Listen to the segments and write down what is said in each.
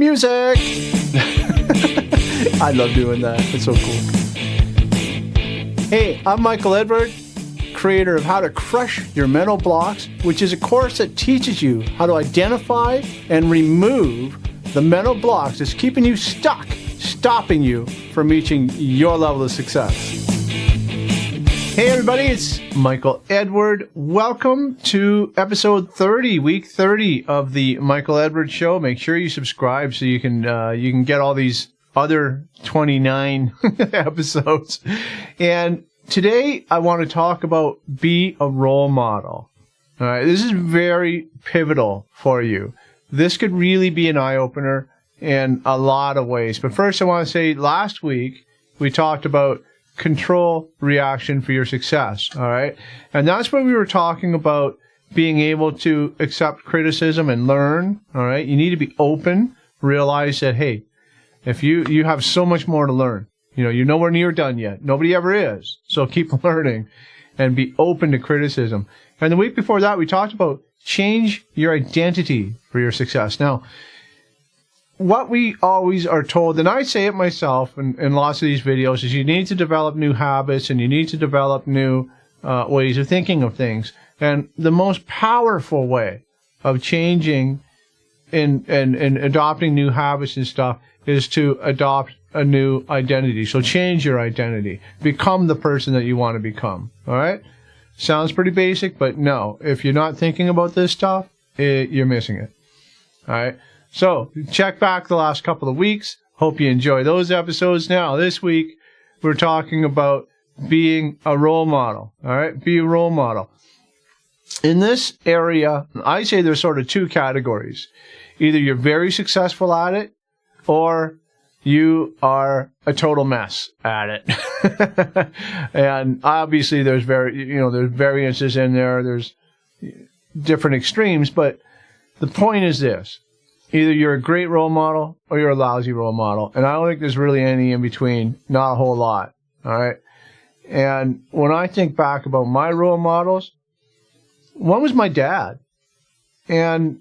Music! I love doing that. It's so cool. Hey, I'm Michael Edward, creator of How to Crush Your Mental Blocks, which is a course that teaches you how to identify and remove the mental blocks that's keeping you stuck, stopping you from reaching your level of success. Hey everybody, it's Michael Edward. Welcome to episode 30, week 30 of the Michael Edward Show. Make sure you subscribe so you can get all these other 29 episodes. And today I want to talk about be a role model. All right, this is very pivotal for you. This could really be an eye-opener in a lot of ways. But first I want to say last week we talked about control reaction for your success, all right? And that's when we were talking about being able to accept criticism and learn, all right? You need to be open, realize that, hey, if you have so much more to learn. You know, you're nowhere near done yet. Nobody ever is. So keep learning and be open to criticism. And the week before that, we talked about change your identity for your success. Now, what we always are told, and I say it myself in lots of these videos, is you need to develop new habits and you need to develop new ways of thinking of things. And the most powerful way of changing and adopting new habits and stuff is to adopt a new identity. So change your identity. Become the person that you want to become. All right? Sounds pretty basic, but no. If you're not thinking about this stuff, you're missing it. All right? So, check back the last couple of weeks. Hope you enjoy those episodes. Now, this week, we're talking about being a role model. All right? Be a role model. In this area, I say there's sort of two categories. Either you're very successful at it, or you are a total mess at it. And obviously, there's there's variances in there. There's different extremes, but the point is this. Either you're a great role model or you're a lousy role model. And I don't think there's really any in between. Not a whole lot. All right. And when I think back about my role models, one was my dad. And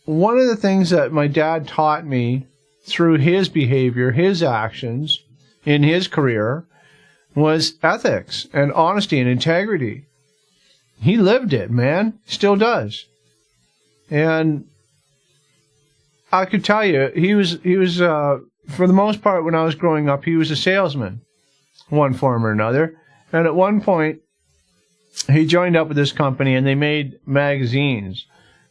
one of the things that my dad taught me through his behavior, his actions in his career was ethics and honesty and integrity. He lived it, man. Still does. And I could tell you, he was for the most part, when I was growing up, he was a salesman, one form or another. And at one point, he joined up with this company, and they made magazines.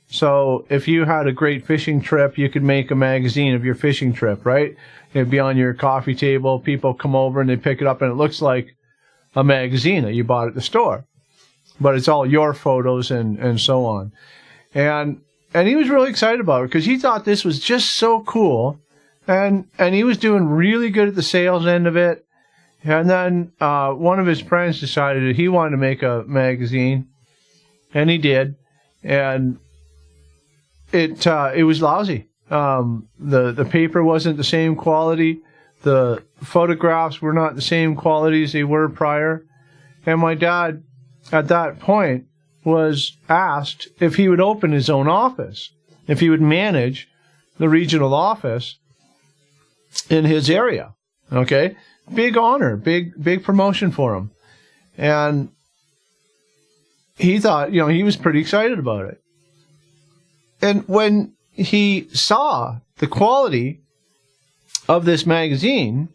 So if you had a great fishing trip, you could make a magazine of your fishing trip, right? It'd be on your coffee table. People come over, and they pick it up, and it looks like a magazine that you bought at the store. But it's all your photos and so on. And he was really excited about it because he thought this was just so cool. And he was doing really good at the sales end of it. And then one of his friends decided that he wanted to make a magazine. And he did. And it was lousy. The paper wasn't the same quality. The photographs were not the same quality as they were prior. And my dad, at that point, was asked if he would open his own office, if he would manage the regional office in his area. Okay? Big honor, big promotion for him. And he thought, he was pretty excited about it. And when he saw the quality of this magazine,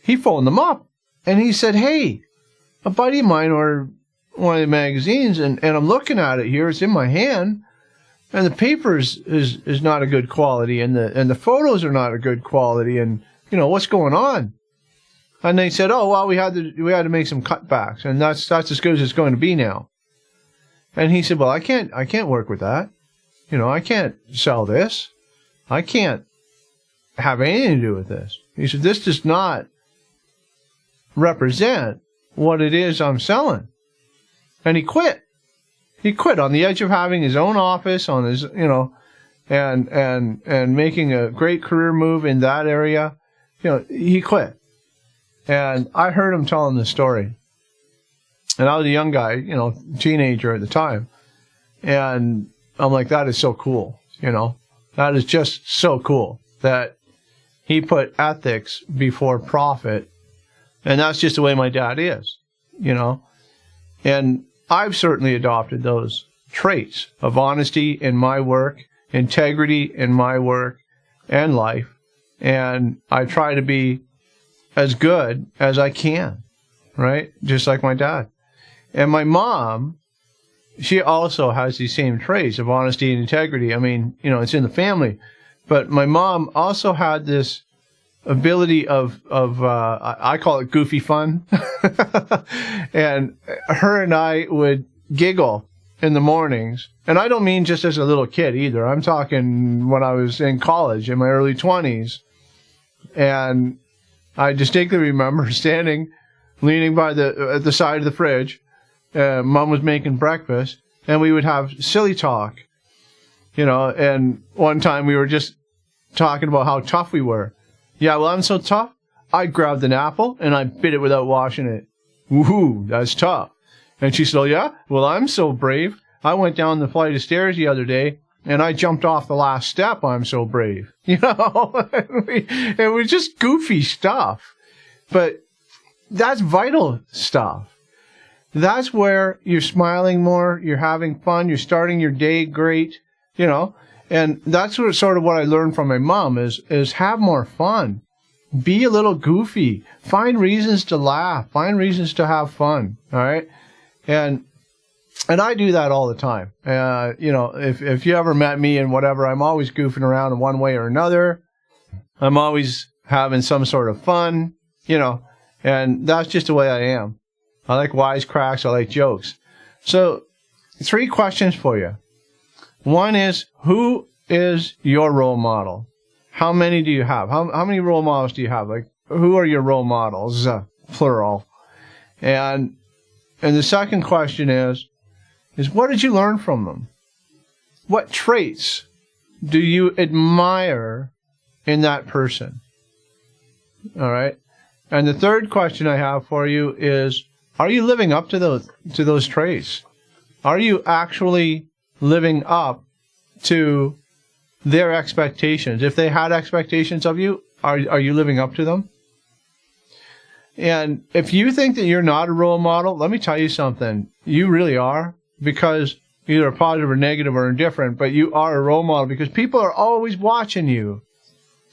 he phoned them up and he said, hey, a buddy of mine ordered one of the magazines, and I'm looking at it here. It's in my hand, and the paper is not a good quality, and the photos are not a good quality, and what's going on? And they said, oh well, we had to make some cutbacks, and that's as good as it's going to be now. And he said, well, I can't work with that. I can't sell this. I can't have anything to do with this. He said, this does not represent what it is I'm selling. And he quit. He quit on the edge of having his own office, on his, and making a great career move in that area. He quit. And I heard him telling this story. And I was a young guy, teenager at the time. And I'm like, that is so cool, That is just so cool. that he put ethics before profit. And that's just the way my dad is, you know. And I've certainly adopted those traits of honesty in my work, integrity in my work and life. And I try to be as good as I can, right? Just like my dad. And my mom, she also has these same traits of honesty and integrity. I mean, you know, it's in the family. But my mom also had this ability of I call it goofy fun. And her and I would giggle in the mornings. And I don't mean just as a little kid either. I'm talking when I was in college in my early 20s. And I distinctly remember standing, leaning by at the side of the fridge. Mom was making breakfast, and we would have silly talk, you know. And one time we were just talking about how tough we were. Yeah, well, I'm so tough. I grabbed an apple and I bit it without washing it. Woohoo, that's tough. And she said, oh, yeah, well, I'm so brave. I went down the flight of stairs the other day and I jumped off the last step. I'm so brave. You know, it was just goofy stuff. But that's vital stuff. That's where you're smiling more, you're having fun, you're starting your day great, you know. And that's sort of what I learned from my mom is have more fun. Be a little goofy. Find reasons to laugh. Find reasons to have fun. All right? And I do that all the time. You know, if you ever met me and whatever, I'm always goofing around in one way or another. I'm always having some sort of fun, you know, and that's just the way I am. I like wisecracks. I like jokes. So 3 questions for you. One is, who is your role model? How many do you have? How many role models do you have? Like, who are your role models? Plural. And the second question is what did you learn from them? What traits do you admire in that person? All right. And the third question I have for you is, are you living up to those traits? Are you actually living up to their expectations? If they had expectations of you, are you living up to them? And if you think that you're not a role model, let me tell you something. You really are, because either a positive or negative or indifferent, but you are a role model because people are always watching you.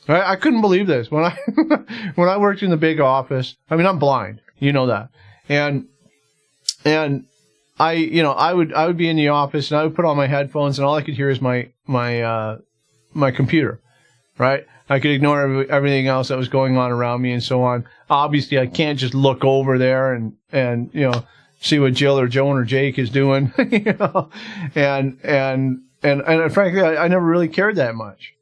Right? I couldn't believe this. When I worked in the big office, I mean, I'm blind. You know that. And I would be in the office and I would put on my headphones and all I could hear is my computer, right? I could ignore everything else that was going on around me and so on. Obviously, I can't just look over there and you know, see what Jill or Joan or Jake is doing, you know, and frankly, I never really cared that much.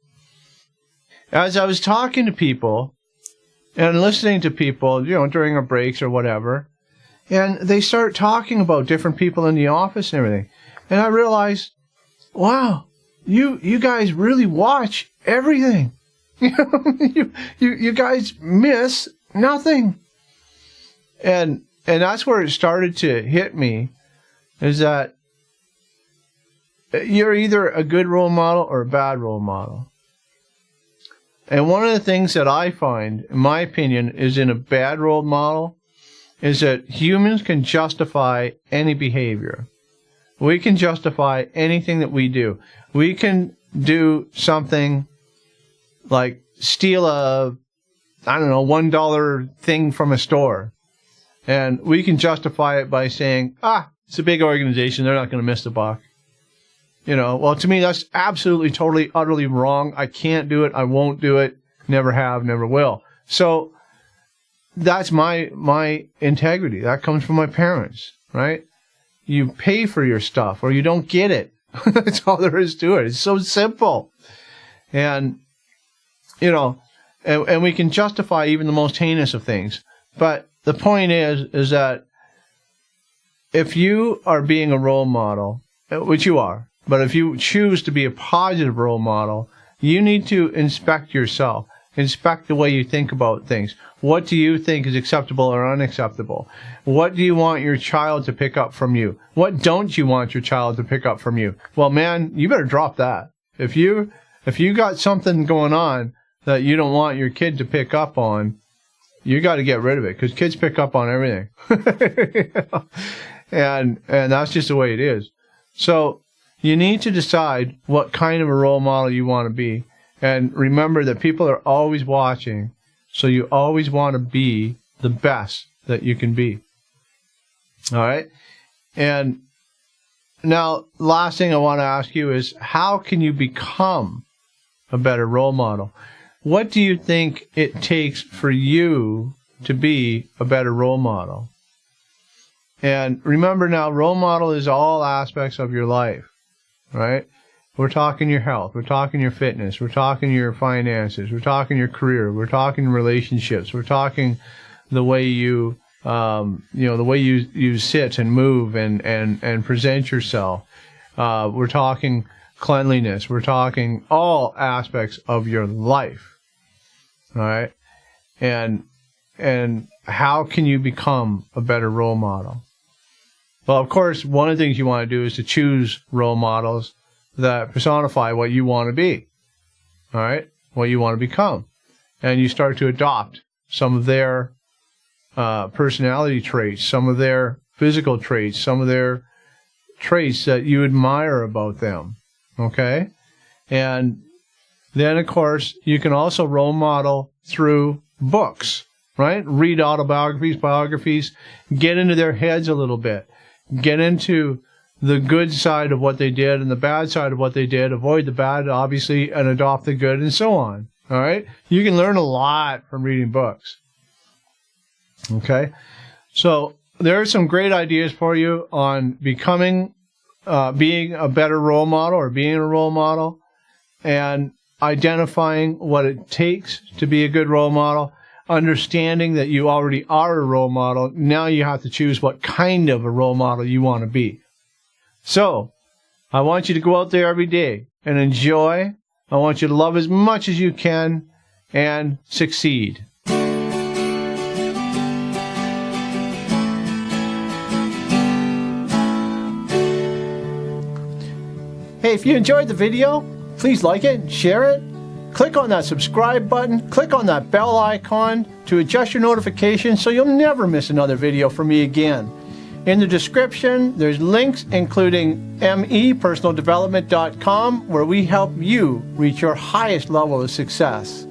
As I was talking to people and listening to people, you know, during our breaks or whatever, and they start talking about different people in the office and everything. And I realized, wow, you guys really watch everything. You guys miss nothing. And that's where it started to hit me, is that you're either a good role model or a bad role model. And one of the things that I find, in my opinion, is in a bad role model, is that humans can justify any behavior. We can justify anything that we do. We can do something like steal a, I don't know, $1 thing from a store. And we can justify it by saying, it's a big organization, they're not going to miss the buck. You know, well, to me, that's absolutely, totally, utterly wrong. I can't do it. I won't do it. Never have, never will. So that's my integrity. That comes from my parents, right? You pay for your stuff or you don't get it. That's all there is to it. It's so simple. And, you know, and we can justify even the most heinous of things. But the point is that if you are being a role model, which you are, but if you choose to be a positive role model, you need to inspect yourself. Inspect the way you think about things. What do you think is acceptable or unacceptable? What do you want your child to pick up from you? What don't you want your child to pick up from you? Well, man, you better drop that. If you got something going on that you don't want your kid to pick up on, you got to get rid of it, because kids pick up on everything. and that's just the way it is. So you need to decide what kind of a role model you want to be. And remember that people are always watching, so you always want to be the best that you can be. All right? And now, last thing I want to ask you is, how can you become a better role model? What do you think it takes for you to be a better role model? And remember now, role model is all aspects of your life, right? We're talking your health, we're talking your fitness, we're talking your finances, we're talking your career, we're talking relationships, we're talking the way you, the way you sit and move and present yourself. We're talking cleanliness. We're talking all aspects of your life. All right, and how can you become a better role model? Well, of course, one of the things you want to do is to choose role models that personify what you want to be. All right, what you want to become, and you start to adopt some of their personality traits, some of their physical traits, some of their traits that you admire about them. Okay, and then, of course, you can also role model through books, right? Read autobiographies, biographies, get into their heads a little bit. Get into the good side of what they did and the bad side of what they did. Avoid the bad, obviously, and adopt the good, and so on. All right? You can learn a lot from reading books. Okay? So there are some great ideas for you on becoming, being a better role model or being a role model, and identifying what it takes to be a good role model, understanding that you already are a role model. Now you have to choose what kind of a role model you want to be. So I want you to go out there every day and enjoy. I want you to love as much as you can and succeed. Hey, if you enjoyed the video, please like it, share it, click on that subscribe button, click on that bell icon to adjust your notifications so you'll never miss another video from me again. In the description, there's links including mepersonaldevelopment.com, where we help you reach your highest level of success.